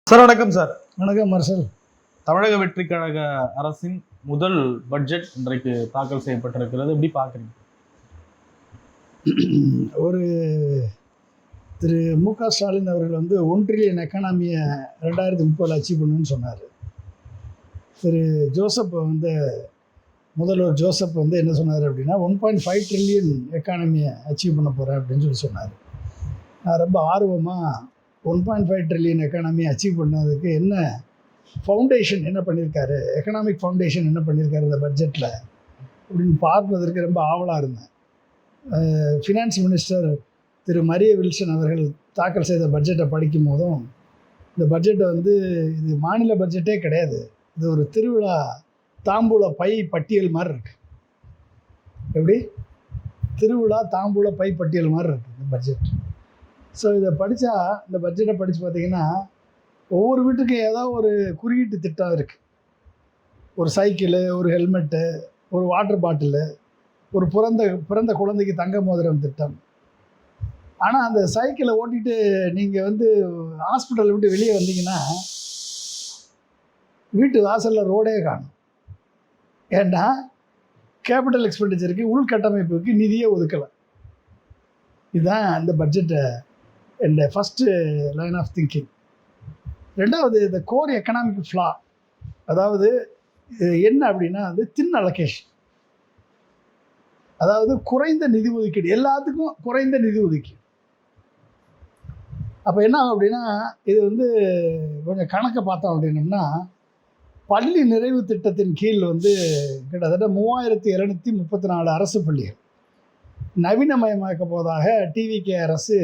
Sir வணக்கம் sir. வணக்கம் marshal. தமிழக வெற்றி கழக அரசின் முதல் பட்ஜெட் இன்றைக்கு தாக்கல் செய்யப்பட்டிருக்கிறது. எப்படி பார்க்குறீங்க? ஒரு திரு மு.க. ஸ்டாலின் அவர்கள் வந்து 1 ட்ரில்லியன் எக்கானமியை 2030 அச்சீவ் பண்ணணும்னு சொன்னார். திரு ஜோசப் வந்து முதல்வர் ஜோசப் வந்து என்ன சொன்னார் அப்படின்னா 1.5 ட்ரில்லியன் எக்கானமியை அச்சீவ் பண்ண போகிறேன் அப்படின்னு சொல்லி சொன்னார். நான் ரொம்ப ஆர்வமாக 1.5 ட்ரில்லியன் எக்கானமி அச்சீவ் பண்ணதுக்கு என்ன ஃபவுண்டேஷன் என்ன பண்ணியிருக்காரு, எக்கனாமிக் ஃபவுண்டேஷன் என்ன பண்ணியிருக்காரு இந்த பட்ஜெட்டில் அப்படின்னு பார்ப்பதற்கு ரொம்ப ஆவலாக இருந்தேன். ஃபினான்ஸ் மினிஸ்டர் திரு மரிய வில்சன் அவர்கள் தாக்கல் செய்த பட்ஜெட்டை படிக்கும் போதும் இந்த பட்ஜெட்டை வந்து இது மாநில பட்ஜெட்டே கிடையாது, இது ஒரு திருவிழா தாம்பூல பை பட்டியல் மாதிரி இருக்கு. எப்படி திருவிழா தாம்பூல பை பட்டியல் மாதிரி இருக்குது இந்த பட்ஜெட். ஸோ இதை படித்தா, இந்த பட்ஜெட்டை படித்து பார்த்தீங்கன்னா ஒவ்வொரு வீட்டுக்கும் ஏதோ ஒரு குறியீட்டு திட்டம் இருக்குது. ஒரு சைக்கிளு, ஒரு ஹெல்மெட்டு, ஒரு வாட்டர் பாட்டிலு, ஒரு பிறந்த குழந்தைக்கு தங்க மோதிரம் திட்டம். ஆனால் அந்த சைக்கிளை ஓட்டிகிட்டு நீங்கள் வந்து ஹாஸ்பிட்டலை விட்டு வெளியே வந்தீங்கன்னா வீட்டு வாசலில் ரோடே காணும். ஏன்னா கேபிட்டல் எக்ஸ்பெண்டிச்சருக்கு உள்கட்டமைப்புக்கு நிதியே ஒதுக்கலை. இதுதான் இந்த பட்ஜெட்டை இந்த ஃபஸ்ட்டு லைன் ஆஃப் திங்கிங். ரெண்டாவது, இந்த கோர் எக்கனாமிக் ஃப்ளா, அதாவது என்ன அப்படின்னா வந்து தின் அலோகேஷன், அதாவது குறைந்த நிதி ஒதுக்கீடு, எல்லாத்துக்கும் குறைந்த நிதி ஒதுக்கீடு. அப்போ என்ன ஆகும் அப்படின்னா, இது வந்து கொஞ்சம் கணக்கை பார்த்தோம் அப்படின்னோம்னா, பள்ளி நிறைவு திட்டத்தின் கீழ் வந்து கிட்டத்தட்ட 3734 அரசு பள்ளிகள் நவீனமயமாக்க போவதாக டிவிகே அரசு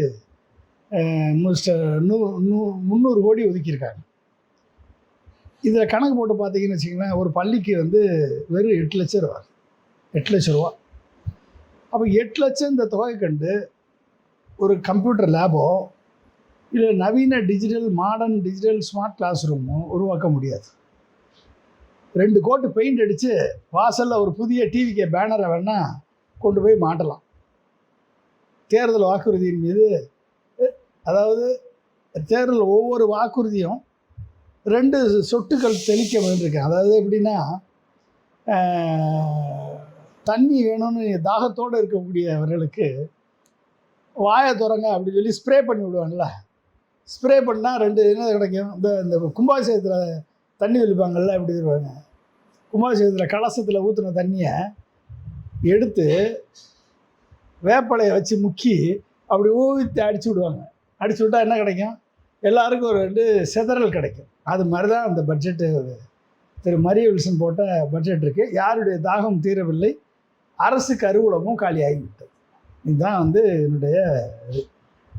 300 கோடி ஒதுக்கியிருக்காங்க. இதில் கணக்கு போட்டு பார்த்தீங்கன்னு வச்சிங்களேன், ஒரு பள்ளிக்கு வந்து வெறும் 8 லட்சம் ரூபா, 8 லட்சம் ரூபா. அப்போ 8 லட்சம் இந்த தொகை கண்டு ஒரு கம்ப்யூட்டர் லேபோ இல்லை நவீன மாடர்ன் டிஜிட்டல் ஸ்மார்ட் கிளாஸ் ரூமோ உருவாக்க முடியாது. 2 கோட்டு பெயிண்ட் அடித்து வாசலில் ஒரு புதிய டிவிகே பேனரை வேணால் கொண்டு போய் மாட்டலாம். தேர்தல் வாக்குறுதியின் மீது, அதாவது தேர்தல் ஒவ்வொரு வாக்குறுதியும் 2 சொட்டுகள் தெளிக்க வேண்டியிருக்கேன். அதாவது எப்படின்னா, தண்ணி வேணும்னு தாகத்தோடு இருக்கக்கூடியவர்களுக்கு வாயை திறங்க அப்படின்னு சொல்லி ஸ்ப்ரே பண்ணி விடுவாங்கள்ல. ஸ்ப்ரே பண்ணால் 2 என்ன கிடைக்கும், இந்த கும்பாபிஷேகத்தில் தண்ணி தெளிப்பாங்கள்ல, எப்படி தருவாங்க, கும்பாபிஷேகத்தில் கலசத்தில் ஊற்றின தண்ணியை எடுத்து வேப்பலையை வச்சு முக்கி அப்படி ஊற்றி அடிச்சு விடுவாங்க. அடிச்சு விட்டால் என்ன கிடைக்கும், எல்லாருக்கும் ஒரு 2 செதறல் கிடைக்கும். அது மாதிரி தான் அந்த பட்ஜெட்டு திரு மரிய வில்சன் போட்ட பட்ஜெட் இருக்குது. யாருடைய தாகம் தீரவில்லை, அரசு கருவூலமும் காலியாகிவிட்டது. இதுதான் வந்து என்னுடைய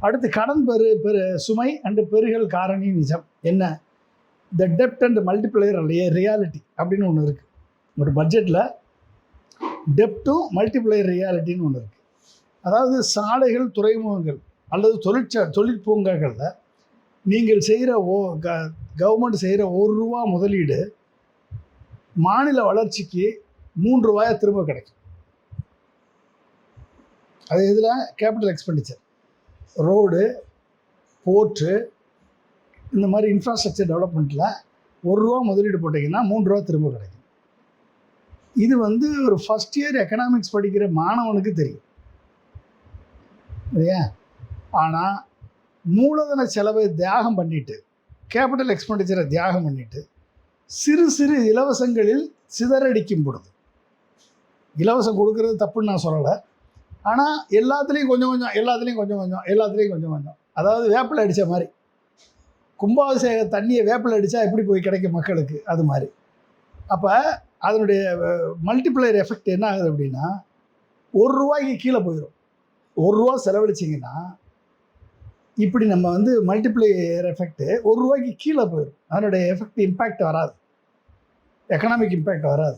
அடுத்து கடன் சுமை அண்டு பெருகல் காரணி நிஜம். என்ன, த டெப்ட் அண்ட் மல்டிப்ளையர் ரியாலிட்டி அப்படின்னு ஒன்று இருக்குது. ஒரு பட்ஜெட்டில் டெப்ட்டும் மல்டிப்ளையர் ரியாலிட்டின்னு ஒன்று இருக்குது. அதாவது சாலைகள், துறைமுகங்கள் அல்லது தொழிற்பூங்காக்களில் நீங்கள் செய்கிற கவர்மெண்ட் செய்கிற ₹1 முதலீடு மாநில வளர்ச்சிக்கு ₹3 திரும்ப கிடைக்கும். அது இதில் கேபிட்டல் எக்ஸ்பெண்டிச்சர், ரோடு, போர்ட்டு, இந்த மாதிரி இன்ஃப்ராஸ்ட்ரக்சர் டெவலப்மெண்ட்டில் ₹1 முதலீடு போட்டிங்கன்னா ₹3 திரும்ப கிடைக்கும். இது வந்து ஒரு ஃபஸ்ட் இயர் எக்கனாமிக்ஸ் படிக்கிற மாணவனுக்கு தெரியும் இல்லையா? ஆனால் மூலதன செலவை தியாகம் பண்ணிவிட்டு, கேபிட்டல் எக்ஸ்பெண்டிச்சரை தியாகம் பண்ணிவிட்டு, சிறு சிறு இலவசங்களில் சிதறடிக்கும் பொழுது, இலவசம் கொடுக்கறது தப்புன்னு நான் சொல்லலை, ஆனால் எல்லாத்துலேயும் கொஞ்சம் கொஞ்சம், எல்லாத்துலேயும் கொஞ்சம் கொஞ்சம், எல்லாத்துலேயும் கொஞ்சம் கொஞ்சம், அதாவது வேப்பிலை அடித்த மாதிரி, கும்பாபிஷேக தண்ணியை வேப்பிலை அடித்தா எப்படி போய் கிடைக்கும் மக்களுக்கு, அது மாதிரி. அப்போ அதனுடைய மல்டிப்ளையர் எஃபெக்ட் என்ன ஆகுது அப்படின்னா, ₹1 கீழே போயிடும். ₹1 செலவழிச்சிங்கன்னா இப்படி நம்ம வந்து மல்டிப்ளையர் எஃபெக்ட்டு ₹1 கீழே போயிடும். அதனுடைய எஃபெக்ட் இம்பேக்ட் வராது, எக்கனாமிக் இம்பேக்ட் வராது.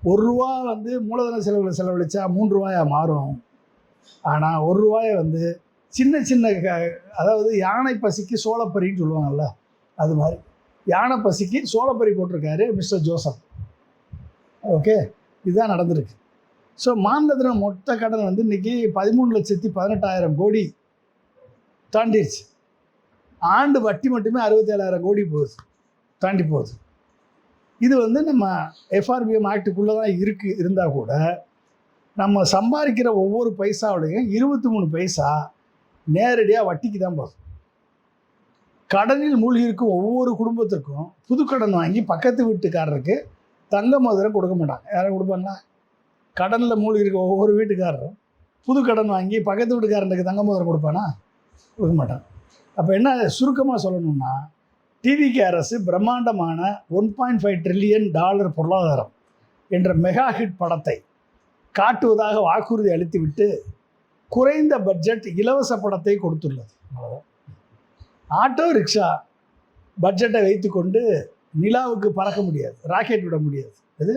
₹1 வந்து மூலதன செலவழித்தா ₹3 மாறும். ஆனால் ₹1 வந்து சின்ன சின்ன அதாவது யானை பசிக்கு சோளப்பரின்னு சொல்லுவாங்கள்ல, அது மாதிரி யானை பசிக்கு சோளப்பரி போட்டிருக்காரு மிஸ்டர் ஜோசப். ஓகே, இதுதான் நடந்திருக்கு. ஸோ மாநிலத்தில் மொத்த கடன் வந்து இன்றைக்கி 13,18,000 கோடி தாண்டிடுச்சு. ஆண்டு வட்டி மட்டுமே 67,000 கோடி போகுது, தாண்டி போகுது. இது வந்து நம்ம எஃப்ஆர்பிஎம் ஆக்டுக்குள்ளே தான் இருந்தால் கூட நம்ம சம்பாதிக்கிற ஒவ்வொரு பைசாவிலையும் 23 பைசா நேரடியாக வட்டிக்கு தான் போகுது. கடனில் மூழ்கி இருக்கும் ஒவ்வொரு குடும்பத்திற்கும் புது கடன் வாங்கி பக்கத்து வீட்டுக்காரருக்கு தங்க மோதிரம் கொடுக்க மாட்டாங்க. யாரும் கொடுப்பாங்களா? கடனில் மூழ்கி இருக்க ஒவ்வொரு வீட்டுக்காரரும் புது கடன் வாங்கி பக்கத்து வீட்டுக்காரனுக்கு தங்க மோதிரம் கொடுப்பானா? கொடுக்க மாட்டான். அப்போ என்ன சுருக்கமாக சொல்லணும்னா, டிவிகே அரசு பிரம்மாண்டமான $1.5 ட்ரில்லியன் பொருளாதாரம் என்ற மெகா ஹிட் படத்தை காட்டுவதாக வாக்குறுதி அளித்துவிட்டு குறைந்த பட்ஜெட் இலவச படத்தை கொடுத்துள்ளது. ஆட்டோ ரிக்ஷா பட்ஜெட்டை வைத்துக்கொண்டு நிலாவுக்கு பறக்க முடியாது, ராக்கெட் விட முடியாது. இது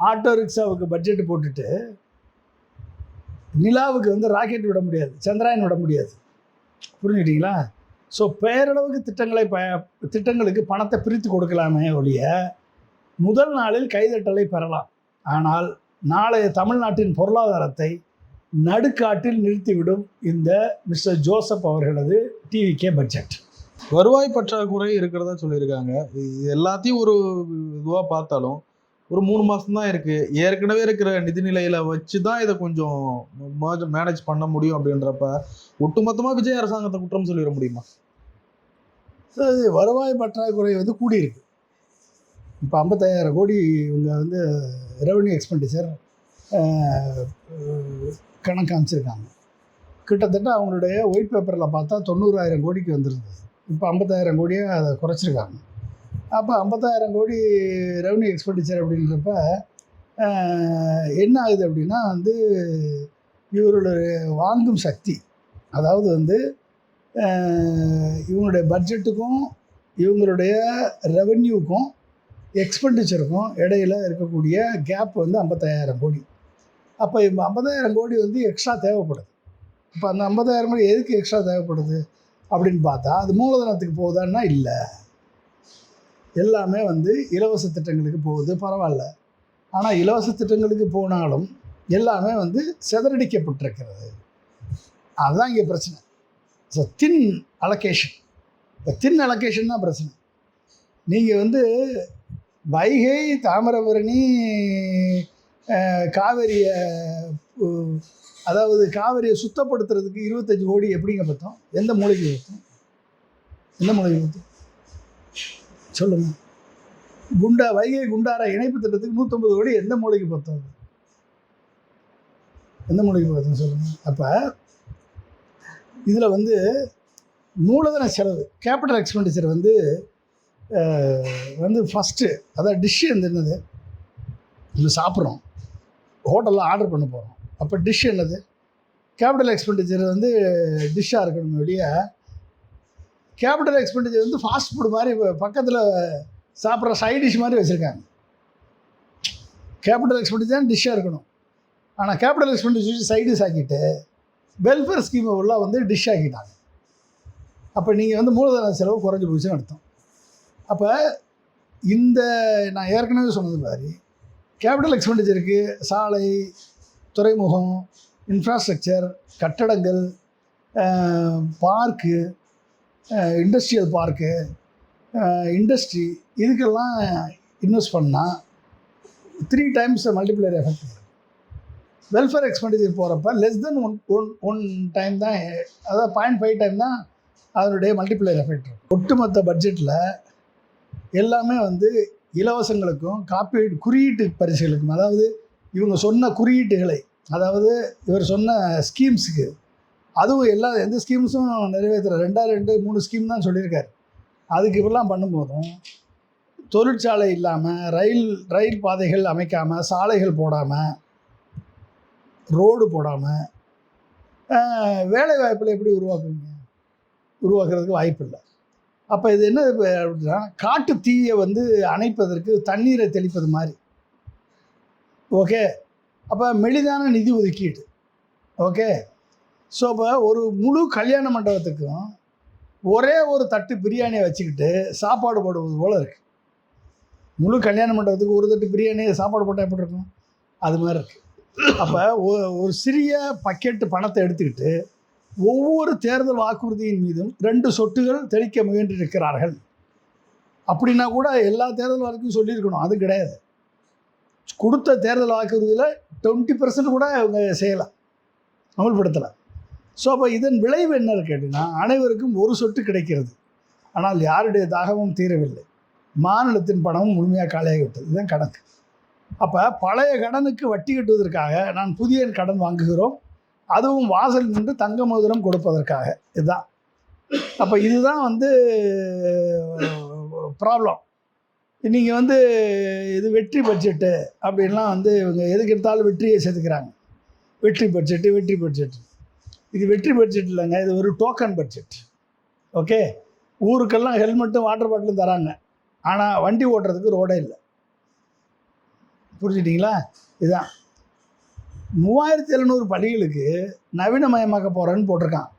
ஆட்டோ ரிக்ஷாவுக்கு பட்ஜெட் போட்டுட்டு நிலாவுக்கு வந்து ராக்கெட் விட முடியாது, சந்திராயன் விட முடியாது. புரிஞ்சுக்கிட்டீங்களா? ஸோ பேரளவுக்கு திட்டங்களுக்கு பணத்தை பிரித்து கொடுக்கலாமே ஒழிய முதல் நாளில் கைதட்டலை பெறலாம். ஆனால் நாளைய தமிழ்நாட்டின் பொருளாதாரத்தை நடுக்காட்டில் நிறுத்திவிடும் இந்த மிஸ்டர் ஜோசப் அவர்களது டிவிகே பட்ஜெட். வருவாய் பற்றாக்குறை இருக்கிறதா சொல்லியிருக்காங்க. இது எல்லாத்தையும் ஒரு இதுவாக பார்த்தாலும் ஒரு 3 மாதம் தான் இருக்குது. ஏற்கனவே இருக்கிற நிதிநிலையில் வச்சு தான் இதை கொஞ்சம் மேனேஜ் பண்ண முடியும். அப்படின்றப்ப ஒட்டுமொத்தமாக விஜய் அரசாங்கத்தை குற்றம் சொல்லிட முடியுமா? வருவாய் பற்றாக்குறை வந்து கூடியிருக்கு. இப்போ 55,000 கோடி இவங்க வந்து ரெவன்யூ எக்ஸ்பெண்டிச்சர் கணக்கு அமைச்சிருக்காங்க. கிட்டத்தட்ட அவங்களுடைய ஒயிட் பேப்பரில் பார்த்தா 90,000 கோடிக்கு வந்துருந்தது. இப்போ 50,000 கோடியை அதை குறைச்சிருக்காங்க. அப்போ 50,000 கோடி ரெவன்யூ எக்ஸ்பெண்டிச்சர் அப்படின்றப்ப என்ன ஆகுது அப்படின்னா வந்து இவர்களுடைய வாங்கும் சக்தி, அதாவது வந்து இவங்களுடைய பட்ஜெட்டுக்கும் இவங்களுடைய ரெவன்யூக்கும் எக்ஸ்பெண்டிச்சருக்கும் இடையில் இருக்கக்கூடிய கேப் வந்து 55,000 கோடி. அப்போ இப்போ 50,000 கோடி வந்து எக்ஸ்ட்ரா தேவைப்படுது. இப்போ அந்த 50,000 கோடி எதுக்கு எக்ஸ்ட்ரா தேவைப்படுது அப்படின்னு பார்த்தா அது மூலதனத்துக்கு போகுதான்னா இல்லை, எல்லாமே வந்து இலவச திட்டங்களுக்கு போகுது. பரவாயில்ல. ஆனால் இலவச திட்டங்களுக்கு போனாலும் எல்லாமே வந்து சிதறடிக்கப்பட்டிருக்கிறது. அதுதான் இங்கே பிரச்சனை. ஸோ தின் அலோகேஷன். இப்போ தின் அலோகேஷன் தான் பிரச்சனை. நீங்கள் வந்து வைகை, தாமிரபரணி, காவேரியை, அதாவது காவேரியை சுத்தப்படுத்துறதுக்கு 25 கோடி எப்படிங்க பார்த்தோம்? எந்த மூலைக்கு பார்த்தோம்? எந்த மூலைக்கு பார்த்தோம் சொல்லுங்கள். வைகை குண்டார இணைப்பு திட்டத்துக்கு 150 கோடி எந்த மூலைக்கு பார்த்தோம்? எந்த மூலைக்கு பார்த்தோம் சொல்லுங்கள். அப்போ இதில் வந்து மூலதன செலவு, கேபிட்டல் எக்ஸ்பெண்டிச்சர் வந்து ஃபஸ்ட்டு, அதாவது டிஷ்ஷு என்னது? நம்ம சாப்பிட்றோம், ஹோட்டலில் ஆர்டர் பண்ண போகிறோம். அப்போ டிஷ் என்னது? கேபிட்டல் எக்ஸ்பெண்டிச்சர் வந்து டிஷ்ஷாக இருக்கணும் வெளியே. கேபிட்டல் எக்ஸ்பெண்டிச்சர் வந்து ஃபாஸ்ட் ஃபுட் மாதிரி பக்கத்தில் சாப்பிட்ற சைட் டிஷ் மாதிரி வச்சுருக்காங்க. கேபிட்டல் எக்ஸ்பெண்டிச்சர் டிஷ்ஷாக இருக்கணும். ஆனால் கேபிட்டல் எக்ஸ்பெண்டிச்சர் சைட் டிஷ் ஆக்கிட்டு வெல்ஃபேர் ஸ்கீமை உள்ள வந்து டிஷ் ஆக்கிட்டாங்க. அப்போ நீங்கள் வந்து மூலதன செலவு குறைஞ்சி போச்சுன்னு அர்த்தம். அப்போ இந்த நான் ஏற்கனவே சொன்னது மாதிரி கேபிட்டல் எக்ஸ்பெண்டிச்சருக்கு சாலை, துறைமுகம், இன்ஃப்ராஸ்ட்ரக்சர், கட்டடங்கள், பார்க்கு, இண்டஸ்ட்ரியல் பார்க்கு, இண்டஸ்ட்ரி, இதுக்கெல்லாம் இன்வெஸ்ட் பண்ணால் 3 times மல்டிப்ளையர் எஃபெக்ட் இருக்குது. வெல்ஃபேர் எக்ஸ்பெண்டிச்சர் போகிறப்ப லெஸ் தென் ஒன் டைம் தான், அதாவது 0.5 டைம் தான் அதனுடைய மல்டிப்ளையர் எஃபெக்ட் இருக்கும். ஒட்டுமொத்த பட்ஜெட்டில் எல்லாமே வந்து இலவசங்களுக்கும் காப்பீடு குறியீட்டு பரிசுகளுக்கும், அதாவது இவங்க சொன்ன குறியீட்டுகளை, அதாவது இவர் சொன்ன ஸ்கீம்ஸுக்கு, அதுவும் எந்த ஸ்கீம்ஸும் நிறைவேற்றுற 2 ஸ்கீம் தான் சொல்லியிருக்காரு. அதுக்கு இப்பெல்லாம் பண்ணும்போதும் தொழிற்சாலை இல்லாமல், ரயில் பாதைகள் அமைக்காமல், சாலைகள் போடாமல், ரோடு போடாமல் வேலை வாய்ப்பில் எப்படி உருவாக்குறதுக்கு வாய்ப்பு இல்லை. அப்போ இது என்ன அப்படின்னா, காட்டு தீயை வந்து அணைப்பதற்கு தண்ணீரை தெளிப்பது மாதிரி. ஓகே. அப்போ மெலிதான நிதி ஒதுக்கீடு. ஓகே. ஸோ அப்போ ஒரு முழு கல்யாண மண்டபத்துக்கும் ஒரே ஒரு தட்டு பிரியாணியை வச்சுக்கிட்டு சாப்பாடு போடுவது போல் இருக்குது. முழு கல்யாண மண்டபத்துக்கு ஒரு தட்டு பிரியாணி சாப்பாடு போட்டால் எப்படி இருக்கும்? அது மாதிரி இருக்குது. அப்போ ஒரு சிறிய பக்கெட்டு பணத்தை எடுத்துக்கிட்டு ஒவ்வொரு தேர்தல் வாக்குறுதியின் மீதும் 2 சொட்டுகள் தெளிக்க முயன்றிருக்கிறார்கள். அப்படின்னா கூட எல்லா தேர்தல் வாக்குறுதியும் சொல்லியிருக்கணும். அது கிடையாது. கொடுத்த தேர்தல் வாக்குறுதியில் 20% கூட அவங்க செய்யலாம், அமல்படுத்தலாம். ஸோ அப்போ இதன் விளைவு என்னன்னு கேட்டிங்கன்னா, அனைவருக்கும் ஒரு சொட்டு கிடைக்கிறது. ஆனால் யாருடைய தாகமும் தீரவில்லை. மாநிலத்தின் பணமும் முழுமையாக காலியாகிவிட்டது. இதுதான் கணக்கு. அப்போ பழைய கடனுக்கு வட்டி கட்டுவதற்காக நான் புதிய கடன் வாங்குகிறோம், அதுவும் வாசல் நின்று தங்க மோதிரம் கொடுப்பதற்காக. இதுதான். அப்போ இதுதான் ப்ராப்ளம். நீங்கள் இது வெற்றி பட்ஜெட்டு அப்படின்லாம் இவங்க எதுக்கு எடுத்தாலும் வெற்றியை சேர்த்துக்கிறாங்க. வெற்றி பட்ஜெட்டு. இது வெற்றி பட்ஜெட் இல்லைங்க, இது ஒரு டோக்கன் பட்ஜெட். ஓகே, ஊருக்கெல்லாம் ஹெல்மெட்டும் வாட்டர் பாட்டிலும் தராங்க, ஆனால் வண்டி ஓட்டுறதுக்கு ரோடே இல்லை. புரிஞ்சுட்டிங்களா? இதுதான் 3700 பள்ளிகளுக்கு நவீனமயமாக்க போகிறேன்னு போட்டிருக்கான்.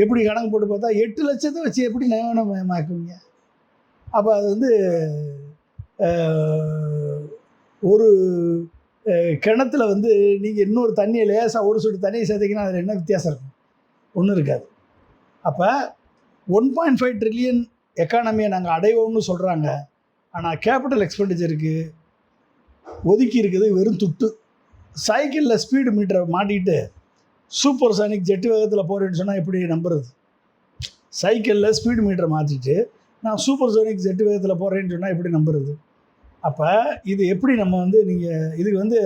எப்படி கணக்கு போட்டு பார்த்தா 8 லட்சத்தை வச்சு எப்படி நவீனமயமாக்குவீங்க? அப்போ அது ஒரு கிணத்துல நீங்கள் இன்னொரு தண்ணியை லேசாக ஒரு சொட்டு தண்ணியை சேர்த்திங்கன்னா அதில் என்ன வித்தியாசம் இருக்கும்? ஒன்றும் இருக்காது. அப்போ 1.5 ட்ரில்லியன் எக்கானமியை நாங்கள் அடைவோம்னு சொல்கிறாங்க. ஆனால் கேபிட்டல் எக்ஸ்பெண்டிச்சருக்கு ஒதுக்கி இருக்குது வெறும் துட்டு. சைக்கிளில் ஸ்பீடு மீட்டரை மாட்டிட்டு சூப்பர் சானிக் ஜெட்டு வேகத்தில் போகிறேன்னு சொன்னால் எப்படி நம்புறது? சைக்கிளில் ஸ்பீடு மீட்டரை மாற்றிட்டு நான் சூப்பர் சோனிக் ஜெட்டு வேகத்தில் போகிறேன்னு சொன்னால் எப்படி நம்புறது? அப்போ இது எப்படி நம்ம நீங்கள் இதுக்கு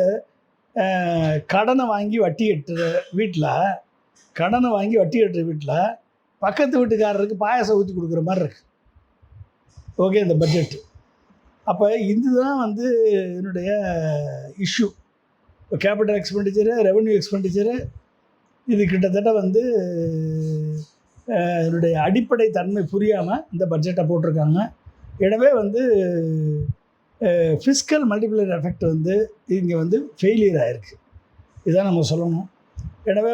கடனை வாங்கி வட்டி கட்டுற வீட்டில் பக்கத்து வீட்டுக்காரருக்கு பாயாசம் ஊற்றி கொடுக்குற மாதிரி இருக்குது. ஓகே, இந்த பட்ஜெட்டு. அப்போ இதுதான் என்னுடைய இஷ்யூ. இப்போ கேபிட்டல் எக்ஸ்பெண்டிச்சரு, ரெவென்யூ எக்ஸ்பெண்டிச்சரு, இது கிட்டத்தட்ட என்னுடைய அடிப்படை தன்மை புரியாமல் இந்த பட்ஜெட்டை போட்டிருக்காங்க. எனவே ஃபிஸ்கல் மல்டிப்ளையர் எஃபெக்ட் இங்கே ஃபெயிலியர் ஆகிருக்கு. இதான் நம்ம சொல்லணும். எனவே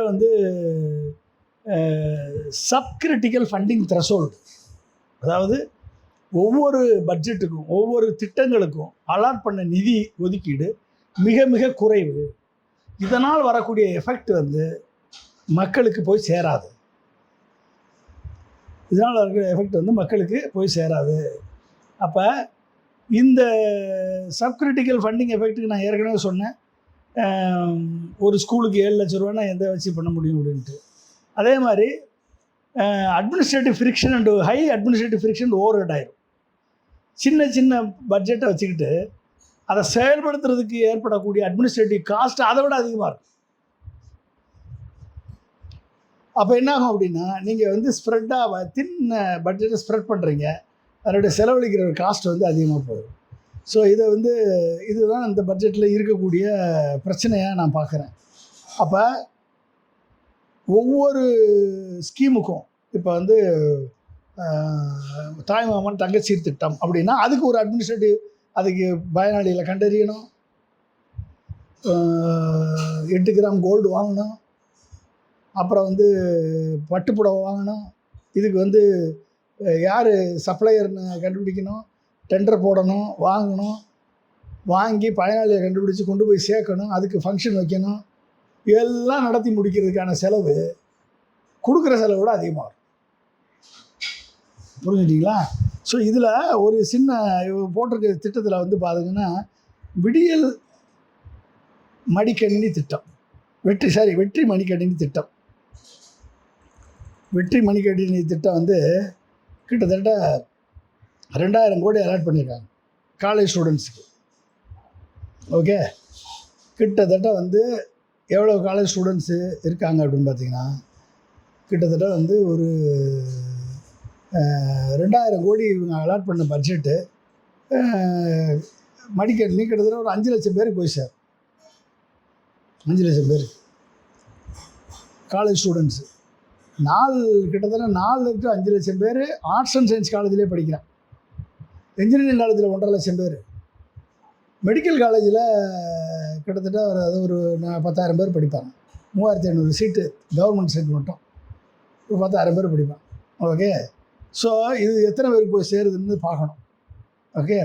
சப்கிரிட்டிக்கல் ஃபண்டிங் த்ரெஷோல்டு, அதாவது ஒவ்வொரு பட்ஜெட்டுக்கும் ஒவ்வொரு திட்டங்களுக்கும் அலாட் பண்ண நிதி ஒதுக்கீடு மிக மிக குறைவு. இதனால் வரக்கூடிய எஃபெக்ட் மக்களுக்கு போய் சேராது. மக்களுக்கு போய் சேராது. அப்போ இந்த சப்கிரிட்டிக்கல் ஃபண்டிங் எஃபெக்ட்டுக்கு நான் ஏற்கனவே சொன்னேன், ஒரு ஸ்கூலுக்கு 7 லட்ச ரூபான்னா எந்த வச்சு பண்ண முடியும் அப்படின்ட்டு. அதே மாதிரி administrative friction and high administrative friction overhead ஆயிரும். சின்ன சின்ன பட்ஜெட்டை வச்சுக்கிட்டு அதை செயல்படுத்துறதுக்கு ஏற்படக்கூடிய அட்மினிஸ்ட்ரேட்டிவ் காஸ்ட் அதை விட அதிகமாக இருக்கும். அப்போ என்னாகும் அப்படின்னா, நீங்கள் ஸ்ப்ரெட்டாக தின்ன பட்ஜெட்டை ஸ்ப்ரெட் பண்ணுறீங்க, அதனுடைய செலவழிக்கிற காஸ்ட் அதிகமாக போயிடும். ஸோ இதை இதுதான் இந்த பட்ஜெட்டில் இருக்கக்கூடிய பிரச்சனையாக நான் பார்க்குறேன். அப்போ ஒவ்வொரு ஸ்கீமுக்கும் இப்போ தாய்மாமன் தங்கச்சி திட்டம் அப்படின்னா அதுக்கு ஒரு அட்மினிஸ்ட்ரேட்டிவ், அதுக்கு பயனாளிகளை கண்டறியணும், 8 கிராம் கோல்டு வாங்கணும், அப்புறம் பட்டுப்புடவை வாங்கணும், இதுக்கு யார் சப்ளையர்னு கண்டுபிடிக்கணும், டெண்டர் போடணும், வாங்கி பயனாளியை கண்டுபிடிச்சி கொண்டு போய் சேர்க்கணும், அதுக்கு ஃபங்க்ஷன் வைக்கணும், எல்லாம் நடத்தி முடிக்கிறதுக்கான செலவு கொடுக்குற செலவு விட அதிகமாக இருக்கும். புரிஞ்சுட்டிங்களா? ஸோ இதில் ஒரு சின்ன போட்டிருக்க திட்டத்தில் பார்த்தீங்கன்னா விடியல் மடிக்கணினி திட்டம், வெற்றி மடிக்கணினி திட்டம். வெற்றி மடிக்கணினி திட்டம் கிட்டத்தட்ட 2000 கோடி அலாட் பண்ணியிருக்காங்க காலேஜ் ஸ்டூடெண்ட்ஸுக்கு. ஓகே, கிட்டத்தட்ட எவ்வளோ காலேஜ் ஸ்டூடெண்ட்ஸு இருக்காங்க அப்படின்னு பார்த்தீங்கன்னா கிட்டத்தட்ட ஒரு 2000 கோடி இவங்க அலாட் பண்ண பட்ஜெட்டு மடிக்கணினி கிட்டத்தட்ட ஒரு 5 லட்சம் பேருக்கு போய் சார். 5 லட்சம் பேர் காலேஜ் ஸ்டூடெண்ட்ஸு. கிட்டத்தட்ட 4 to 5 லட்சம் பேர் ஆர்ட்ஸ் அண்ட் சயின்ஸ் காலேஜிலே படிக்கிறான். இன்ஜினியரிங் காலேஜில் 1.5 லட்சம் பேர், மெடிக்கல் காலேஜில் கிட்டத்தட்ட ஒரு 10,000 பேர் படிப்பாங்க. 3500 சீட்டு கவர்மெண்ட் சீட் மட்டும் ஒரு 10,000 பேர் படிப்பாங்க. ஓகே, ஸோ இது எத்தனை பேருக்கு போய் சேருதுன்னு பார்க்கணும். ஓகே,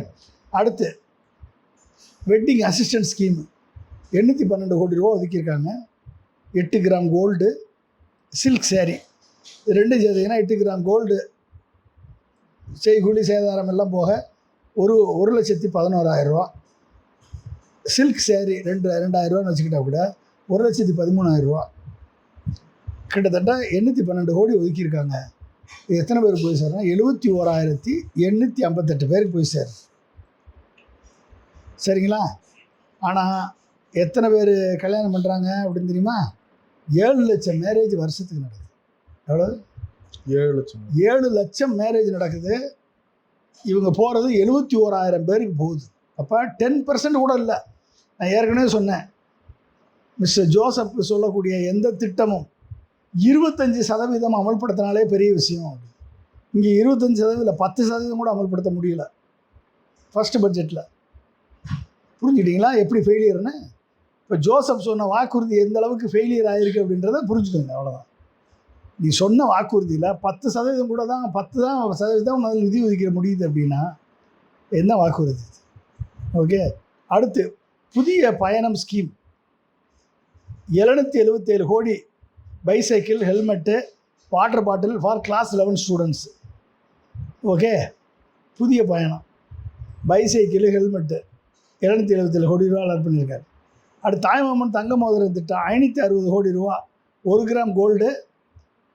அடுத்து வெட்டிங் அசிஸ்டன்ட் ஸ்கீமு 812 கோடி ரூபா ஒதுக்கியிருக்காங்க. 8 கிராம் கோல்டு, சில்க் சேரீ இது ரெண்டும் சேர்த்திங்கன்னா 8 கிராம் கோல்டு செய்கூலி சேதாரம் எல்லாம் போக 1,11,000 ரூபா. சில்க் சேரீ 2,000 வச்சுக்கிட்டா கூட 1,13,000 ரூபா. கிட்டத்தட்ட 812 கோடி ஒதுக்கியிருக்காங்க. இது எத்தனை பேருக்கு போய் சேரும்னா 71,858 பேருக்கு போய் சேரும். சரிங்களா? ஆனால் எத்தனை பேர் கல்யாணம் பண்ணுறாங்க அப்படின்னு தெரியுமா? 7 லட்சம் மேரேஜ் வருஷத்துக்கு நடக்குது. எவ்வளோ? 7 லட்சம் மேரேஜ் நடக்குது. இவங்க போகிறது 71,000 பேருக்கு போகுது. அப்போ 10% கூட இல்லை. நான் ஏற்கனவே சொன்னேன், மிஸ்டர் ஜோசப் சொல்லக்கூடிய எந்த திட்டமும் 25% அமல்படுத்தினாலே பெரிய விஷயம். இங்கே 25% இல்லை, 10% கூட அமல்படுத்த முடியல ஃபஸ்ட்டு பட்ஜெட்டில். புரிஞ்சுட்டிங்களா எப்படி ஃபெயிலியர்னு? இப்போ ஜோசப் சொன்ன வாக்குறுதி எந்த அளவுக்கு ஃபெயிலியர் ஆகிருக்கு அப்படின்றத புரிஞ்சுக்கோங்க. அவ்வளோதான். நீ சொன்ன வாக்குறுதியில் 10% கூட தான் 10% தான் உன்னால் நிதி ஒதுக்கிட முடியுது அப்படின்னா என்ன வாக்குறுதி? ஓகே. அடுத்து புதிய பயணம் ஸ்கீம் 777 கோடி. Bicycle, helmet, water bottle for class 11 students. Okay. புதிய பயணம், பைசைக்கிள், ஹெல்மெட்டு 777 கோடி ரூபா அலாட் பண்ணியிருக்காரு. அடுத்து தாய்மாமன் தங்க மோதிரம் திட்டம் 560 கோடி ரூபா. 1 gram gold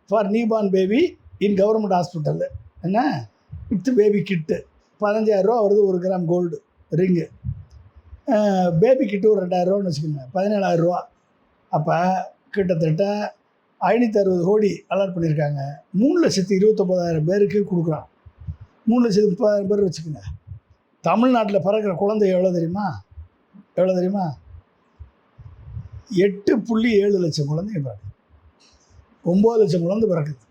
for newborn baby in government hospital. என்ன வித் பேபி கிட்டு 15,000 ரூபா வருது. 1 gram gold ring. Baby kit ஒரு 2,000 ரூபான்னு வச்சுக்கோங்க, 17,000 ரூபா. அப்போ கிட்டத்தட்ட 560 கோடி அலாட் பண்ணியிருக்காங்க. 3,29,000 பேருக்கு கொடுக்குறான். 3,30,000 பேர் வச்சுக்கோங்க. தமிழ்நாட்டில் பிறக்கிற குழந்தை எவ்வளோ தெரியுமா? 8.7 லட்சம் குழந்தைங்க பிறகு 9 லட்சம் குழந்தை பிறக்குது.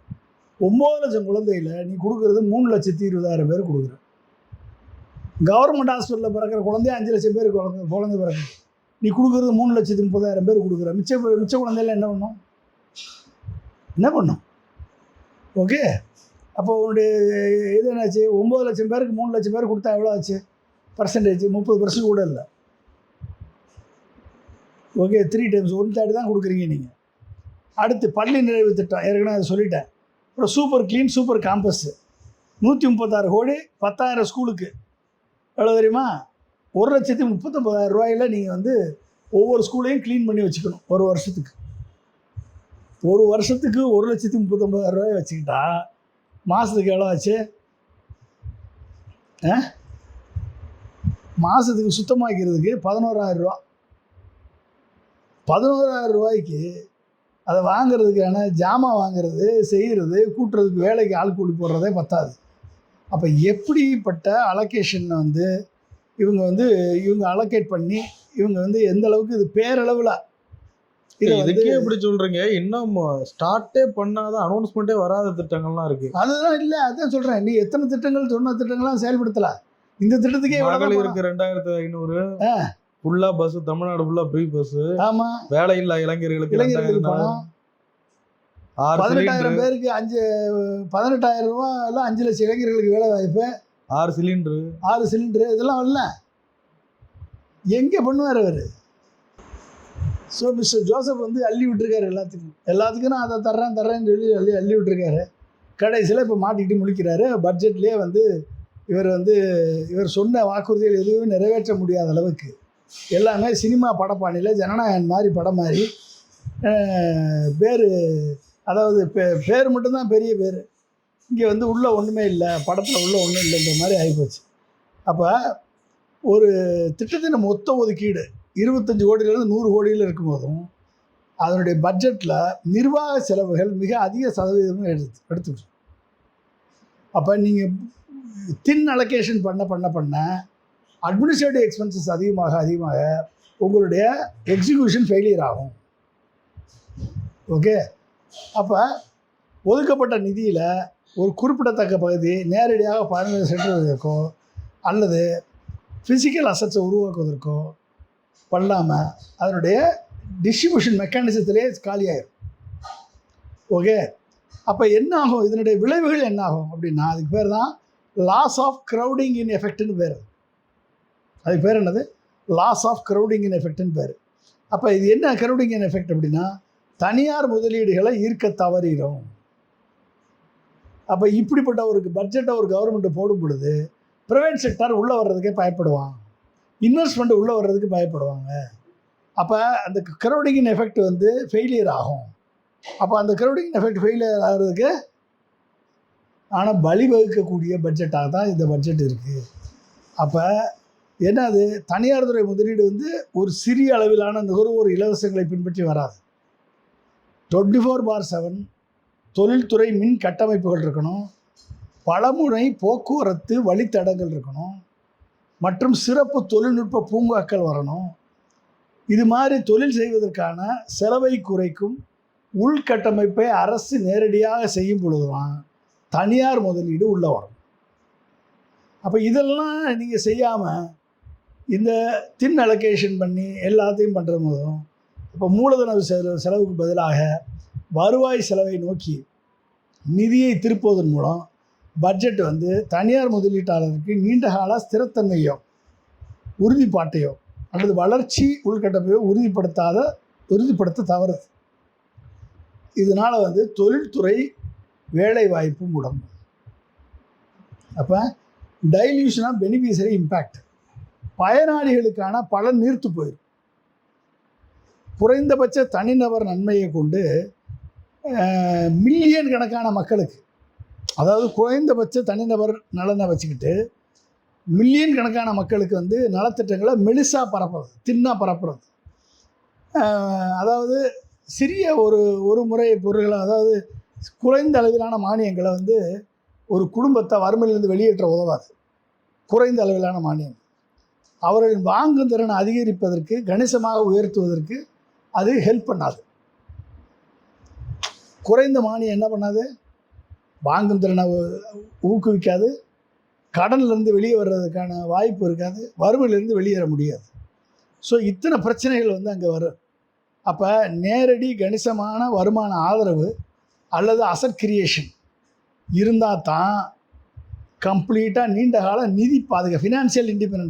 9 லட்சம் குழந்தையில் நீ கொடுக்குறது 3,20,000 பேர் கொடுக்குற. கவர்மெண்ட் ஹாஸ்பிட்டலில் பிறக்கிற குழந்தைய 5 லட்சம் பேர் குழந்தை பிறக்குது. நீ கொடுக்குறது 3,30,000 பேர் கொடுக்குற. மிச்ச குழந்தையில என்ன பண்ணும்? ஓகே. அப்போ உன்னுடைய இது என்னாச்சு? 9 லட்சம் பேருக்கு 3 லட்சம் பேர் கொடுத்தா எவ்வளோ ஆச்சு? பர்சன்டேஜ் 30% கூட இல்லை. ஓகே. 3 டைம்ஸ் 1/3 தான் கொடுக்குறீங்க நீங்கள். அடுத்து பள்ளி நிறைவு திட்டம் ஏற்கனவே அதை சொல்லிட்டேன். அப்புறம் சூப்பர் க்ளீன், சூப்பர் காம்பஸ் 136 கோடி. 10,000 ஸ்கூலுக்கு. எவ்வளோ தெரியுமா? 1,39,000 ரூபாயில் நீங்கள் வந்து ஒவ்வொரு ஸ்கூலையும் க்ளீன் பண்ணி வச்சுக்கணும். ஒரு வருஷத்துக்கு 1,39,000 ரூபாய் வச்சுக்கிட்டா மாதத்துக்கு எவ்வளோ ஆச்சு? மாதத்துக்கு சுத்தமாக்கிறதுக்கு 11,000 ரூபா. 11,000 ரூபாய்க்கு அதை வாங்கிறதுக்கான ஜாமான் வாங்கிறது, செய்கிறது, கூட்டுறதுக்கு வேலைக்கு ஆள் கூலி போடுறதே பத்தாது. அப்போ எப்படிப்பட்ட அலோகேஷனை வந்து இவங்க அலோகேட் பண்ணி இவங்க வந்து எந்த அளவுக்கு இது பேரளவில் இதுக்கே எப்படி சொல்றீங்க? இன்னும் ஸ்டார்ட்டே பண்ணாத, அனௌன்ஸ்மெண்ட்டே வராத திட்டங்கள்லாம் இருக்கு. அதுதான் இல்லை, அதான் சொல்கிறேன். நீ எத்தனை திட்டங்கள் சொன்ன திட்டங்கள்லாம் செயல்படுத்தலை. இந்த திட்டத்துக்கே மகளிருக்கு 2,500 ஃபுல்லா பஸ், தமிழ்நாடு ஃபுல்லா ஃப்ரீ பஸ். ஆமாம். வேலையில்லா இளைஞர்களுக்கு 18,000 பேருக்கு 18,000 ரூபா எல்லாம் 5 லட்சம் இளைஞர்களுக்கு வேலை வாய்ப்பு. 6 சிலிண்டரு இதெல்லாம் வரல. எங்கே பண்ணுவார் அவர்? ஸோ மிஸ்டர் ஜோசப் வந்து அள்ளி விட்டுருக்காரு எல்லாத்துக்கும் நான் அதை தர்றேன்னு சொல்லி அள்ளி விட்டுருக்காரு. கடைசியில் இப்போ மாட்டிக்கிட்டு முழிக்கிறாரு. பட்ஜெட்லேயே வந்து இவர் சொன்ன வாக்குறுதிகள் எதுவுமே நிறைவேற்ற முடியாத அளவுக்கு எல்லாமே சினிமா படப்பாணியில் ஜனநாயகன் மாதிரி படம் மாதிரி பேர், அதாவது பேர் மட்டும்தான் பெரிய பேர். இங்கே வந்து உள்ளே ஒன்றுமே இல்லை, படத்தில் உள்ளே ஒன்றும் இல்லைன்ற மாதிரி ஆகிப்போச்சு. அப்போ ஒரு திட்டத்தின் மொத்த ஒதுக்கீடு 25 கோடியிலேருந்து 100 கோடியில் இருக்கும்போதும் அதனுடைய பட்ஜெட்டில் நிர்வாக செலவுகள் மிக அதிக சதவீதமும் எடுத்துக்கிட்டு. அப்போ நீங்கள் தின் அலோகேஷன் பண்ண அட்மினிஸ்ட்ரேட்டிவ் எக்ஸ்பென்சஸ் அதிகமாக உங்களுடைய எக்ஸிக்யூஷன் ஃபெயிலியர் ஆகும். ஓகே. அப்போ ஒதுக்கப்பட்ட நிதியில் ஒரு குறிப்பிடத்தக்க பகுதி நேரடியாக பயணத்தை செலுத்துவதற்கோ அல்லது ஃபிசிக்கல் அசட்ஸை உருவாக்குவதற்கோ பண்ணாமல் அதனுடைய டிஸ்ட்ரிபியூஷன் மெக்கானிசத்திலே காலியாயிரும். ஓகே. அப்போ என்ன ஆகும்? இதனுடைய விளைவுகள் என்ன ஆகும் அப்படின்னா அதுக்கு பேர் தான் லாஸ் ஆஃப் க்ரௌடிங் இன் எஃபெக்ட்னு பேர். அதுக்கு பேர் என்னது? லாஸ் ஆஃப் க்ரௌடிங் இன் எஃபெக்ட்னு பேர். அப்போ இது என்ன க்ரௌடிங் இன் எஃபெக்ட் அப்படின்னா தனியார் முதலீடுகளை ஈர்க்க தவறிடும். அப்போ இப்படிப்பட்ட ஒரு பட்ஜெட்டை ஒரு கவர்மெண்ட் போடும் பொழுது ப்ரைவேட் செக்டார் உள்ளே வர்றதுக்கே பயப்படுவான், இன்வெஸ்ட்மெண்ட் உள்ளே வர்றதுக்கு பயப்படுவாங்க. அப்போ அந்த க்ரௌடிங்கின் எஃபெக்ட் வந்து ஃபெயிலியர் ஆகும். அப்போ அந்த க்ரௌடிங் எஃபெக்ட் ஃபெயிலியர் ஆகிறதுக்கு ஆனால் வழிவகுக்கக்கூடிய பட்ஜெட்டாக தான் இந்த பட்ஜெட் இருக்குது. அப்போ என்னது, தனியார் துறை முதலீடு வந்து ஒரு சிறிய அளவிலான நுகர்வோர் இலவசங்களை பின்பற்றி வராது. 24/7 தொழில்துறை மின் கட்டமைப்புகள் இருக்கணும், பலமுறை போக்குவரத்து வழித்தடங்கள் இருக்கணும், மற்றும் சிறப்பு தொழில்நுட்ப பூங்காக்கள் வரணும். இது மாதிரி தொழில் செய்வதற்கான செலவை குறைக்கும் உள்கட்டமைப்பை அரசு நேரடியாக செய்யும் பொழுதுதான் தனியார் முதலீடு உள்ளே வரும். அப்போ இதெல்லாம் நீங்கள் செய்யாமல் இந்த தின் அலோகேஷன் பண்ணி எல்லாத்தையும் பண்ணுற போதும் இப்போ மூலதன செலவுக்கு பதிலாக வருவாய் செலவை நோக்கி நிதியை திருப்புவதன் மூலம் பட்ஜெட் வந்து தனியார் முதலீட்டாளருக்கு நீண்டகால ஸ்திரத்தன்மையோ உறுதிப்பாட்டையோ அல்லது வளர்ச்சி உள்கட்டமைப்பையோ உறுதிப்படுத்த தவறுது. இதனால் வந்து தொழில்துறை வேலை வாய்ப்பு முடங்கும். அப்போ டைல்யூஷன் ஆஃப் பெனிஃபிஷரி இம்பேக்ட், பயனாளிகளுக்கான பலன் நீர்த்து போயிடும். குறைந்தபட்ச தனிநபர் நன்மையை கொண்டு மில்லியன் கணக்கான மக்களுக்கு, அதாவது குறைந்தபட்ச தனிநபர் நலனை வச்சுக்கிட்டு மில்லியன் கணக்கான மக்களுக்கு வந்து நலத்திட்டங்களை மெலிசாக பரப்புறது, தின்னா பரப்புறது. அதாவது சிறிய ஒரு முறை பொருள்களை, அதாவது குறைந்த அளவிலான மானியங்களை வந்து ஒரு குடும்பத்தை வறுமையிலிருந்து வெளியேற்ற உதவாது. குறைந்த அளவிலான மானியம் அவர்களின் வாங்கும் திறனை அதிகரிப்பதற்கு, கணிசமாக உயர்த்துவதற்கு அது ஹெல்ப் பண்ணாது. குறைந்த மானியம் என்ன பண்ணாது, வாங்கும் திறனை ஊக்குவிக்காது, கடன்லேருந்து வெளியே வர்றதுக்கான வாய்ப்பு இருக்காது, வறுமையிலேருந்து வெளியேற முடியாது. ஸோ இத்தனை பிரச்சனைகள் வந்து அங்கே வரும். அப்போ நேரடி கணிசமான வருமான ஆதரவு அல்லது அசட் கிரியேஷன் இருந்தால் தான் கம்ப்ளீட்டாக நீண்ட கால நிதி பாதுகாப்பு, ஃபினான்ஷியல் இண்டிபெண்டன்ஸ்